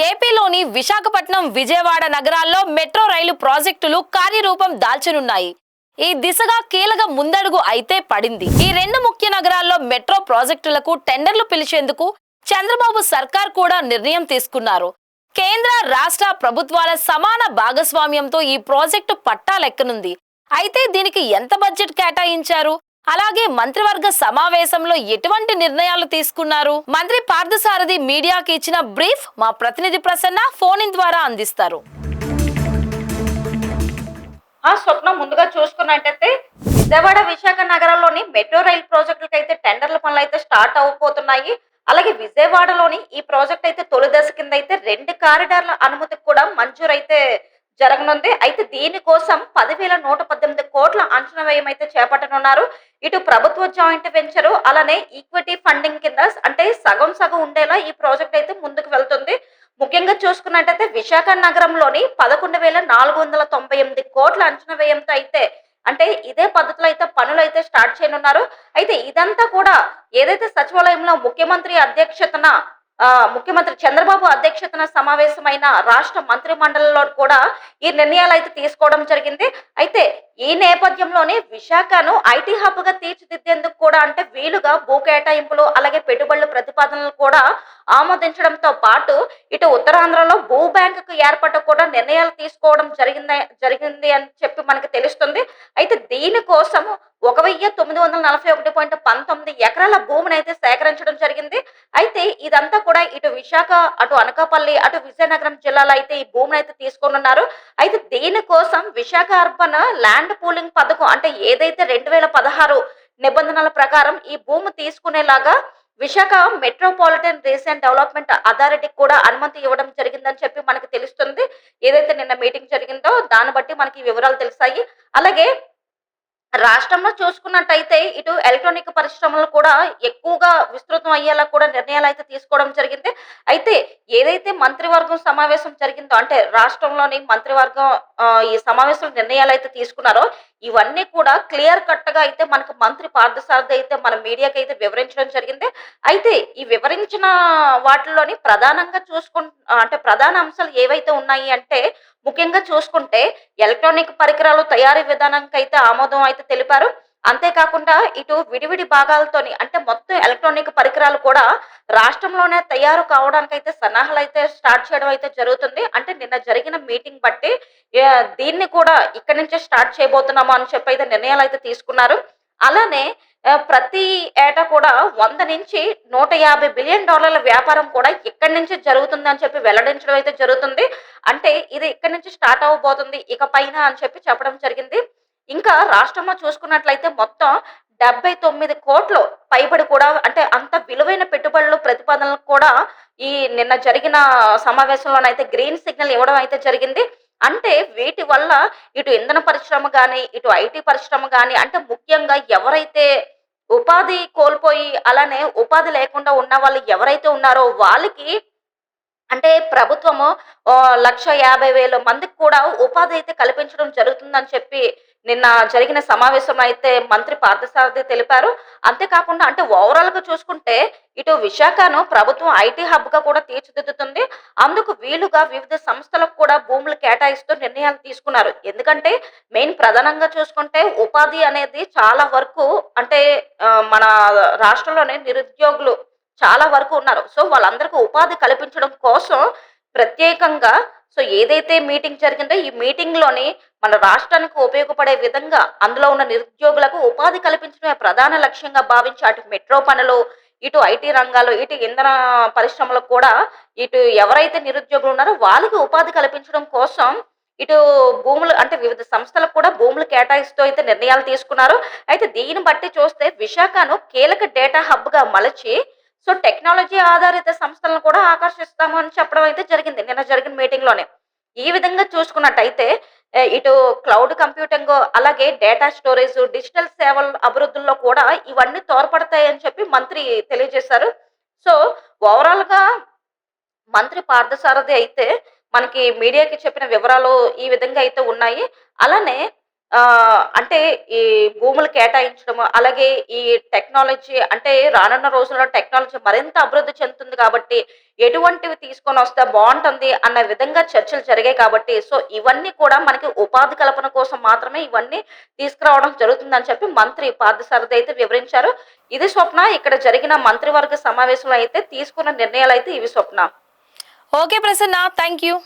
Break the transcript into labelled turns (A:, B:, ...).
A: ఏపీలోని విశాఖపట్నం, విజయవాడ నగరాల్లో మెట్రో రైలు ప్రాజెక్టులు కార్యరూపం దాల్చనున్నాయి. ఈ దిశగా కీలక ముందడుగు అయితే పడింది. ఈ రెండు ముఖ్య నగరాల్లో మెట్రో ప్రాజెక్టులకు టెండర్లు పిలిచేందుకు చంద్రబాబు సర్కార్ కూడా నిర్ణయం తీసుకున్నారు. కేంద్ర, రాష్ట్ర ప్రభుత్వాల సమాన భాగస్వామ్యంతో ఈ ప్రాజెక్టు పట్టాలెక్కనుంది. అయితే దీనికి ఎంత బడ్జెట్ కేటాయించారు, అలాగే మంత్రివర్గ సమావేశంలో ఎటువంటి నిర్ణయాలు తీసుకున్నారు? మంత్రి పార్థసారథి మీడియాకి ఇచ్చిన బ్రీఫ్ మా ప్రతినిధి ప్రసన్న ఫోన్ ఇన్ ద్వారా అందిస్తారు.
B: స్వప్నం ముందుగా చూసుకున్నట్టయితే విజయవాడ, విశాఖ నగరంలోని మెట్రో రైల్ ప్రాజెక్టులకు అయితే టెండర్ల పనులు అయితే స్టార్ట్ అవ్వబోతున్నాయి. అలాగే విజయవాడలోని ఈ ప్రాజెక్ట్ అయితే తొలి దశ కింద అయితే 2 కారిడార్ల అనుమతికి కూడా మంజూరైతే జరగనుంది. అయితే దీనికోసం 10,118 కోట్ల అంచనా వ్యయం అయితే చేపట్టనున్నారు. ఇటు ప్రభుత్వ జాయింట్ వెంచరు, అలానే ఈక్విటీ ఫండింగ్ కింద అంటే సగం సగం ఉండేలా ఈ ప్రాజెక్ట్ అయితే ముందుకు వెళ్తుంది. ముఖ్యంగా చూసుకున్నట్టయితే విశాఖ నగరంలోని 11,498 కోట్ల అంచనా వ్యయంతో అయితే అంటే ఇదే పద్ధతిలో అయితే పనులు అయితే స్టార్ట్ చేయనున్నారు. అయితే ఇదంతా కూడా ఏదైతే సచివాలయంలో ముఖ్యమంత్రి చంద్రబాబు అధ్యక్షతన సమావేశమైన రాష్ట్ర మంత్రి మండలిలో కూడా ఈ నిర్ణయాలు అయితే తీసుకోవడం జరిగింది. అయితే ఈ నేపథ్యంలోనే విశాఖను ఐటీ హబ్ గా తీర్చిదిద్దేందుకు కూడా అంటే వీలుగా భూ కేటాయింపులు, అలాగే పెట్టుబడుల ప్రతిపాదనలు కూడా ఆమోదించడంతో పాటు ఇటు ఉత్తరాంధ్రలో భూ బ్యాంకు ఏర్పాటు కూడా నిర్ణయాలు తీసుకోవడం జరిగింది అని చెప్పి మనకి తెలుస్తుంది. అయితే దీనికోసం 1,941.19 ఎకరాల భూమిని అయితే సేకరించడం జరిగింది. అయితే ఇదంతా కూడా ఇటు విశాఖ, అటు అనకాపల్లి, అటు విజయనగరం జిల్లాలో అయితే ఈ భూమిని అయితే తీసుకోనున్నారు. అయితే దీనికోసం విశాఖ అర్బన్ ల్యాండ్ పూలింగ్ పథకం అంటే ఏదైతే 2016 నిబంధనల ప్రకారం ఈ భూమి తీసుకునేలాగా విశాఖ మెట్రోపాలిటన్ రీజియన్ డెవలప్మెంట్ అథారిటీకి కూడా అనుమతి ఇవ్వడం జరిగిందని చెప్పి మనకు తెలుస్తుంది. ఏదైతే నిన్న మీటింగ్ జరిగిందో దాన్ని బట్టి మనకి వివరాలు తెలిసాయి. అలాగే రాష్ట్రంలో చూసుకున్నట్టయితే ఇటు ఎలక్ట్రానిక్ పరిశ్రమలు కూడా ఎక్కువగా విస్తృతం అయ్యేలా కూడా నిర్ణయాలు అయితే తీసుకోవడం జరిగింది. అయితే ఏదైతే మంత్రివర్గం సమావేశం జరిగిందో అంటే రాష్ట్రంలోని మంత్రివర్గం ఈ సమావేశంలో నిర్ణయాలు అయితే తీసుకున్నారో ఇవన్నీ కూడా క్లియర్ కట్ గా అయితే మనకు మంత్రి పార్థసారథి అయితే మన మీడియాకి అయితే వివరించడం జరిగింది. అయితే ఈ వివరించిన వాటిలోని ప్రధానంగా అంటే ప్రధాన అంశాలు ఏవైతే ఉన్నాయి అంటే ముఖ్యంగా చూసుకుంటే ఎలక్ట్రానిక్ పరికరాలు తయారీ విధానానికి అయితే ఆమోదం అయితే తెలిపారు. అంతేకాకుండా ఇటు విడివిడి భాగాలతోని అంటే మొత్తం ఎలక్ట్రానిక్ పరికరాలు కూడా రాష్ట్రంలోనే తయారు కావడానికి అయితే సన్నాహాలు అయితే స్టార్ట్ చేయడం అయితే జరుగుతుంది. అంటే నిన్న జరిగిన మీటింగ్ బట్టి దీన్ని కూడా ఇక్కడి నుంచే స్టార్ట్ చేయబోతున్నాము అని చెప్పి అయితే నిర్ణయాలు అయితే తీసుకున్నారు. అలానే ప్రతి ఏటా కూడా 100 నుంచి 150 బిలియన్ డాలర్ల వ్యాపారం కూడా ఇక్కడి నుంచి జరుగుతుంది అని చెప్పి వెల్లడించడం అయితే జరుగుతుంది. అంటే ఇది ఇక్కడి నుంచి స్టార్ట్ అవ్వబోతుంది ఇక పైన అని చెప్పి చెప్పడం జరిగింది. ఇంకా రాష్ట్రంలో చూసుకున్నట్లయితే మొత్తం 79 కోట్లు పైబడి కూడా అంటే అంత విలువైన పెట్టుబడులు ప్రతిపాదనలు కూడా ఈ నిన్న జరిగిన సమావేశంలోనైతే గ్రీన్ సిగ్నల్ ఇవ్వడం అయితే జరిగింది. అంటే వీటి వల్ల ఇటు ఇంధన పరిశ్రమ కానీ, ఇటు ఐటీ పరిశ్రమ కానీ అంటే ముఖ్యంగా ఎవరైతే ఉపాధి కోల్పోయి అలానే ఉపాధి లేకుండా ఉన్న వాళ్ళు ఎవరైతే ఉన్నారో వాళ్ళకి అంటే ప్రభుత్వము 1,50,000 మందికి కూడా ఉపాధి అయితే కల్పించడం జరుగుతుందని చెప్పి నిన్న జరిగిన సమావేశంలో అయితే మంత్రి పార్థసారథి తెలిపారు. అంతేకాకుండా అంటే ఓవరాల్ గా చూసుకుంటే ఇటు విశాఖను ప్రభుత్వం ఐటీ హబ్ గా కూడా తీర్చిదిద్దుతుంది. అందుకు వీలుగా వివిధ సంస్థలకు కూడా భూములు కేటాయిస్తూ నిర్ణయాలు తీసుకున్నారు. ఎందుకంటే మెయిన్ ప్రధానంగా చూసుకుంటే ఉపాధి అనేది చాలా వరకు అంటే మన రాష్ట్రంలోనే నిరుద్యోగులు చాలా వరకు ఉన్నారు. సో వాళ్ళందరికీ ఉపాధి కల్పించడం కోసం ప్రత్యేకంగా ఏదైతే మీటింగ్ జరిగిందో ఈ మీటింగ్ లోని మన రాష్ట్రానికి ఉపయోగపడే విధంగా అందులో ఉన్న నిరుద్యోగులకు ఉపాధి కల్పించడమే ప్రధాన లక్ష్యంగా భావించి అటు మెట్రో పనులు, ఇటు ఐటీ రంగాలు, ఇటు ఇంధన పరిశ్రమలకు కూడా ఇటు ఎవరైతే నిరుద్యోగులు ఉన్నారో వాళ్ళకి ఉపాధి కల్పించడం కోసం ఇటు భూములు అంటే వివిధ సంస్థలకు కూడా భూములు కేటాయిస్తూ అయితే నిర్ణయాలు తీసుకున్నారు. అయితే దీన్ని బట్టి చూస్తే విశాఖను కీలక డేటా హబ్ గా మలచి టెక్నాలజీ ఆధారిత సంస్థలను కూడా ఆకర్షిస్తాము అని చెప్పడం అయితే జరిగింది నిన్న జరిగిన మీటింగ్ లోనే. ఈ విధంగా చూసుకున్నట్టయితే ఇటు క్లౌడ్ కంప్యూటింగ్, అలాగే డేటా స్టోరేజ్, డిజిటల్ సేవల అభివృద్ధుల్లో కూడా ఇవన్నీ తోడ్పడతాయని చెప్పి మంత్రి తెలియజేశారు. ఓవరాల్ గా మంత్రి పార్థసారథి అయితే మనకి మీడియాకి చెప్పిన వివరాలు ఈ విధంగా అయితే ఉన్నాయి. అలానే అంటే ఈ భూములు కేటాయించడం, అలాగే ఈ టెక్నాలజీ అంటే రానున్న రోజుల్లో టెక్నాలజీ మరింత అభివృద్ధి చెందుతుంది కాబట్టి, ఎటువంటివి తీసుకొనొస్తే బావుంటుంది అన్న విధంగా చర్చలు జరిగాయి కాబట్టి, సో, ఇవన్నీ కూడా మనకి ఉపాధి కల్పన కోసం మాత్రమే ఇవన్నీ తీసుకురావడం జరుగుతుందని చెప్పి మంత్రి పార్థసారథి అయితే వివరించారు. ఇది స్వప్న. ఇక్కడ జరిగిన మంత్రివర్గ సమావేశంలో అయితే తీసుకున్న నిర్ణయాలైతే ఇవి Swapna.
A: Okay Prasanna, thank you.